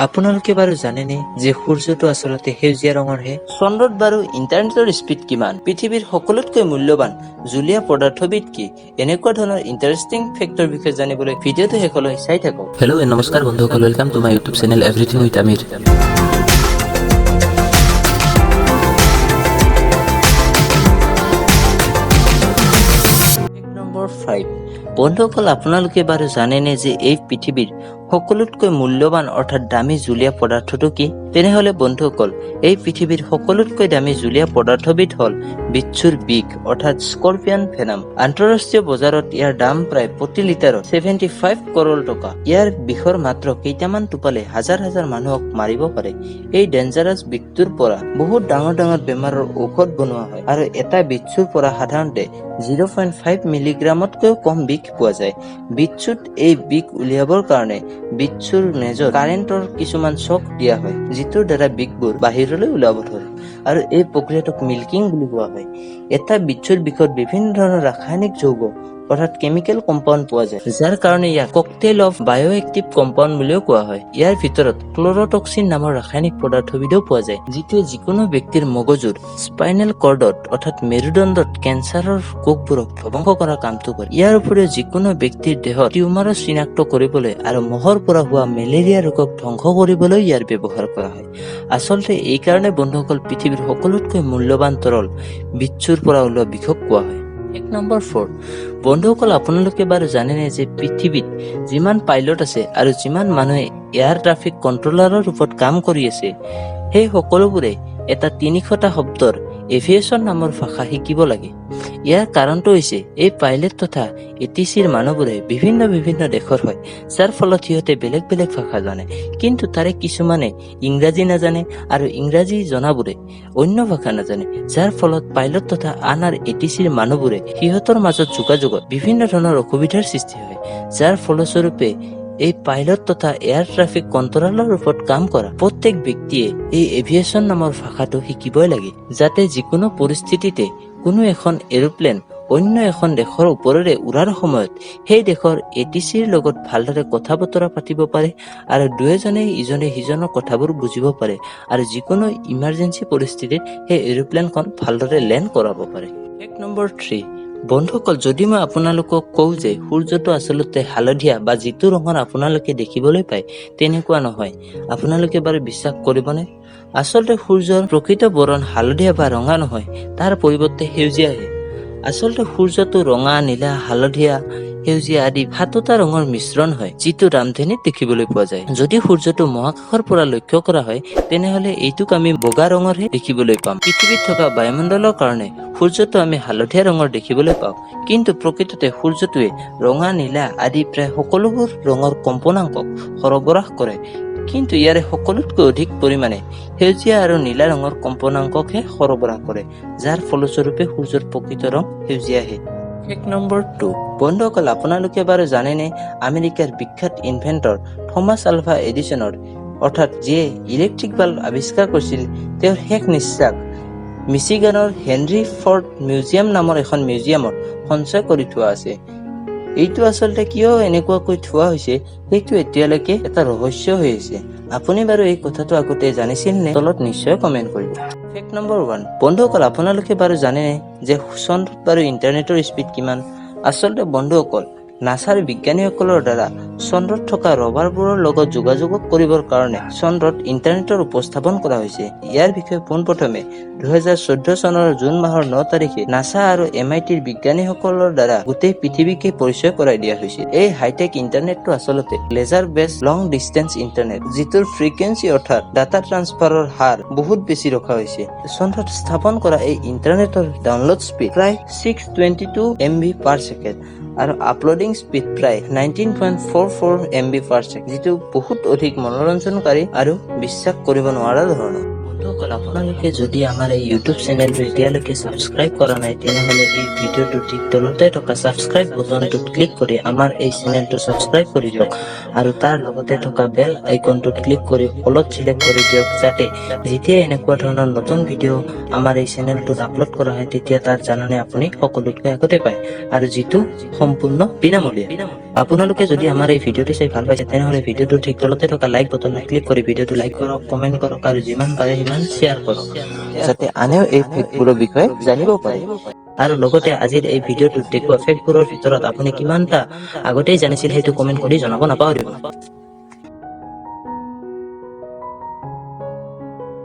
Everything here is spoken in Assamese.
আপোনালোকে বাৰু জানেনে যে সূৰ্যটো আচলতে সেউজীয়া ৰঙৰ হে? চন্দ্ৰত বাৰু ইণ্টাৰনেটৰ স্পীড কিমান? পৃথিৱীৰ সকলোতকৈ মূল্যৱান জুলীয়া পদাৰ্থবিধ কি? এনেকুৱা ধৰণৰ ইণ্টাৰেষ্টিং ফেক্টৰ বিষয়ে জানিবলৈ ভিডিঅ'টো শেষলৈ চাই থাকক। Hello and Namaskar Bondhuxokol, welcome to my YouTube channel Everything with Amir. Number 5 বন্ধুসকল, আপোনালোকে বাৰু জানেনে যে এই পৃথিৱীৰ সকলোতকৈ মূল্যৱান অৰ্থাৎ দামী জুলীয়া পদাৰ্থটো কি? তেনেহলে বন্ধুসকল, এই পৃথিৱীৰ সকলোতকৈ দামী জুলীয়া পদাৰ্থবিধ হল বিচ্ছুৰ বিষ অৰ্থাৎ স্কৰপিয়ন ভেনাম। আন্তঃৰাষ্ট্ৰীয় বজাৰত ইয়াৰ দাম প্ৰায় প্ৰতি লিটাৰত 75 কৰোৰ টকা। ইয়াৰ বিষৰ মাত্ৰ কেইটামান টোপালে হাজাৰ হাজাৰ মানুহক মাৰিব পাৰে। এই ডেঞ্জাৰাছ বিষটোৰ পৰা বহুত ডাঙৰ ডাঙৰ বেমাৰৰ ঔষধ বনোৱা হয় আৰু এটা বিচ্ছুৰ পৰা সাধাৰণতে 0.5 মিলিগ্ৰামতকৈ কম বিষ পোৱা যায়। বিচ্ছুত এই বিষ উলিয়াবৰ কাৰণে বিচ্ছুৰ নেজত কাৰেণ্টৰ কিছুমান চক দিয়া হয়, যিটোৰ দ্বাৰা বিষবোৰ বাহিৰলৈ ওলাব ধৰে আৰু এই প্ৰক্ৰিয়াটোক মিল্কিং বুলি কোৱা হয়। এটা বিচ্ছুৰ বিষত বিভিন্ন ধৰণৰ ৰাসায়নিক যৌগ অৰ্থাৎ কেমিকেল কম্পাউণ্ড পোৱা যায়, যাৰ কাৰণে ইয়াক ককটেইল অফ বায়'এক্টিভ কম্পাউণ্ড বুলিও কোৱা হয়। ইয়াৰ ভিতৰত ক্লৰটক্সিন নামৰ ৰাসায়নিক পদাৰ্থবিধও পোৱা যায়, যিটোৱে যিকোনো ব্যক্তিৰ মগজুৰ স্পাইনেল কৰ্ডত অৰ্থাৎ মেৰুদণ্ডত কেঞ্চাৰৰ কোষবোৰক ধ্বংস কৰাৰ কামটো কৰে। ইয়াৰ উপৰিও যিকোনো ব্যক্তিৰ দেহত টিউমাৰৰ চিনাক্ত কৰিবলৈ আৰু মহৰ পৰা হোৱা মেলেৰিয়া ৰোগক ধ্বংস কৰিবলৈ ইয়াৰ ব্যৱহাৰ কৰা হয়। আচলতে এই কাৰণে বন্ধুসকল, পৃথিৱীৰ সকলোতকৈ মূল্যৱান তৰল বিচ্ছুৰ পৰা ওলোৱা বিষক কোৱা হয়। নম্বৰ 4 বন্ধুসকল, আপোনালোকে বাৰু জানেনে যে পৃথিৱীত যিমান পাইলট আছে আৰু যিমান মানুহে এয়াৰ ট্ৰাফিক কণ্ট্ৰলাৰৰ ৰূপত কাম কৰি আছে, সেই সকলোবোৰে এটা 300টা শব্দৰ এভিয়েশ্যন নামৰ ভাষা শিকিব লাগে। ইয়াৰ কাৰণটো হৈছে এই পাইলট তথা ATCৰ মানুহবোৰে বিভিন্ন দেশৰ হয়, যাৰ ফলত সিহঁতে বেলেগ বেলেগ ভাষা জানে, কিন্তু তাৰে কিছুমানে ইংৰাজী নাজানে আৰু ইংৰাজী জনাবোৰে অন্য ভাষা নাজানে, যাৰ ফলত পাইলট তথা আন ATCৰ মানুহবোৰে সিহঁতৰ মাজত যোগাযোগত বিভিন্ন ধৰণৰ অসুবিধাৰ সৃষ্টি হয়, যাৰ ফলস্বৰূপে এই পাইলট তথা এয়াৰ ট্ৰাফিক কণ্ট্ৰলাৰৰ ওপৰত কাম কৰা প্ৰত্যেক ব্যক্তিয়ে এই এভিয়েশ্যন নামৰ ভাষাটো শিকিবই লাগে, যাতে যিকোনো পৰিস্থিতিতে কোনো এখন এৰোপ্লেন অন্য এখন দেশৰ ওপৰেৰে উৰাৰ সময়ত সেই দেশৰ ATCৰ লগত ভালদৰে কথা বতৰা পাতিব পাৰে আৰু দুয়োজনে ইজনে সিজনৰ কথাবোৰ বুজিব পাৰে আৰু যিকোনো ইমাৰ্জেঞ্চি পৰিস্থিতিত সেই এৰোপ্লেনখন ভালদৰে লেণ্ড কৰাব পাৰে। নম্বৰ 3 বন্ধুসকল, যদি মই আপোনালোকক কওঁ যে সূৰ্যটো আচলতে হালধীয়া বা যিটো ৰঙৰ আপোনালোকে দেখিবলৈ পায় তেনেকুৱা নহয়, আপোনালোকে বাৰু বিশ্বাস কৰিবনে? আচলতে সূৰ্যৰ প্ৰকৃত বৰণ হালধীয়া বা ৰঙা নহয়, তাৰ পৰিৱৰ্তে সেউজীয়াহে। আচলতে সূৰ্যটো ৰঙা, নীলা, হালধীয়া, সেউজীয়া আদি 7টা ৰঙৰ মিশ্ৰণ হয়, যিটো ৰামধেনুত দেখিবলৈ পোৱা যায়। যদি সূৰ্যটো মহাকাশৰ পৰা লক্ষ্য কৰা হয়, তেনেহলে এইটোক আমি বগা ৰঙৰহে দেখিবলৈ পাম। পৃথিৱীত থকা বায়ুমণ্ডলৰ কাৰণে সূৰ্যটো আমি হালধীয়া ৰঙৰ দেখিবলৈ পাওঁ, কিন্তু প্ৰকৃততে সূৰ্যটোৱে ৰঙা, নীলা আদি প্ৰায় সকলোবোৰ ৰঙৰ কম্পনাংকক সৰবৰাহ কৰে, কিন্তু ইয়াৰে সকলোতকৈ অধিক পৰিমাণে সেউজীয়া আৰু নীলা ৰঙৰ কম্পনাংককহে সৰবৰাহ কৰে, যাৰ ফলস্বৰূপে সূৰ্যৰ প্ৰকৃত ৰং সেউজীয়াহে। নম্বৰ 2 বন্ধুসকল, আপোনালোকে বাৰু জানেনে আমেৰিকাৰ বিখ্যাত ইনভেন্টৰ থমাছ আলভা এডিছনৰ অৰ্থাৎ যিয়ে ইলেক্ট্ৰিক বাল্ব আৱিষ্কাৰ কৰিছিল, তেওঁৰ শেষ নিশ্বাস মিচিগানৰ হেনৰী ফৰ্ড মিউজিয়াম নামৰ এখন মিউজিয়ামত সঞ্চয় কৰি থোৱা আছে। এইটো আচলতে কিয় এনেকুৱাকৈ থোৱা হৈছে সেইটো এতিয়ালৈকে এটা ৰহস্য হৈ আছে। আপুনি বাৰু এই কথাটো আগতে জানিছিল নে? তলত নিশ্চয় কমেণ্ট কৰিব। নম্বৰ 1 বন্ধুসকল, আপোনালোকে বাৰু জানেনে যে চন্দ্ৰত বাৰু ইণ্টাৰনেটৰ স্পীড কিমান? আচলতে বন্ধুসকল, নাছাৰ বিজ্ঞানীসকলৰ দ্বাৰা চন্দ্ৰত থকা ৰভাৰবোৰৰ লগত যোগাযোগ কৰিবৰ কাৰণে চন্দ্ৰত ইণ্টাৰনেটৰ উপস্থাপন কৰা হৈছে। ইয়াৰ বিষয়ে পোনপ্ৰথমে 2014 চনৰ জুন মাহৰ 9 তাৰিখে নাছা আৰু MITৰ বিজ্ঞানীসকলৰ দ্বাৰা গোটেই পৃথিৱীকে পৰিচয় কৰাই দিয়া হৈছিল। এই হাইটেক ইণ্টাৰনেটটো আচলতে লেজাৰ বেছ লং ডিষ্টেন্স ইণ্টাৰনেট, যিটোৰ ফ্ৰিকুৱেঞ্চি অৰ্থাৎ ডাটা ট্ৰান্সফাৰৰ হাৰ বহুত বেছি ৰখা হৈছে। চন্দ্ৰত স্থাপন কৰা এই ইণ্টাৰনেটৰ ডাউনলোড স্পীড প্ৰায় 622 MB পাৰ ছেকেণ্ড আৰু আপলোডিং স্পীড প্ৰায় 19.44 MB পাৰ ছেকেণ্ড, যিটো বহুত অধিক মনোৰঞ্জনকাৰী আৰু বিশ্বাস কৰিব নোৱাৰা ধৰণৰ। বন্ধুসকল আপোনালোকে যদি আমাৰ এই ইউটিউব চেনেলটো এতিয়ালৈকে সাবস্ক্ৰাইব কৰা নাই তেনেহলে এই ভিডিঅ'টো ঠিক তলতে থকা সাবস্ক্ৰাইব বুটামটোত ক্লিক কৰি আমাৰ এই চেনেলটো সাবস্ক্ৰাইব কৰি দিয়ক আৰু তাৰ লগতে থকা বেল আইকনটোত ক্লিক কৰি অলপ সিলেক্ট কৰি দিয়ক যাতে যেতিয়া এনেকুৱা ধৰণৰ নতুন ভিডিঅ' আমাৰ এই চেনেলটোত আপলোড কৰা হয় তেতিয়া তাৰ জাননী আপুনি সকলোতকৈ আগতে পায় আৰু যিটো সম্পূৰ্ণ বিনামূলীয়া আপোনালোকে যদি আমাৰ এই ভিডিঅ'টো চাই ভাল পাইছে তেনেহলে ভিডিঅ'টো ঠিক তলতে থকা লাইক বাটনত ক্লিক কৰি ভিডিঅ'টো লাইক কৰক কমেন্ট কৰক আৰু যিমান পাৰে সিমান শ্বেয়াৰ কৰক যাতে আনেও এই ফেক্টবোৰৰ বিষয়ে জানিব পাৰে আৰু লগতে আজিৰ এই ভিডিঅ'টোত দেখুওৱা ফেক্টবোৰৰ ভিতৰত আপুনি কিমানটা আগতেই জানিছিল সেইটো কমেন্ট কৰি জনাব নাপাহৰিব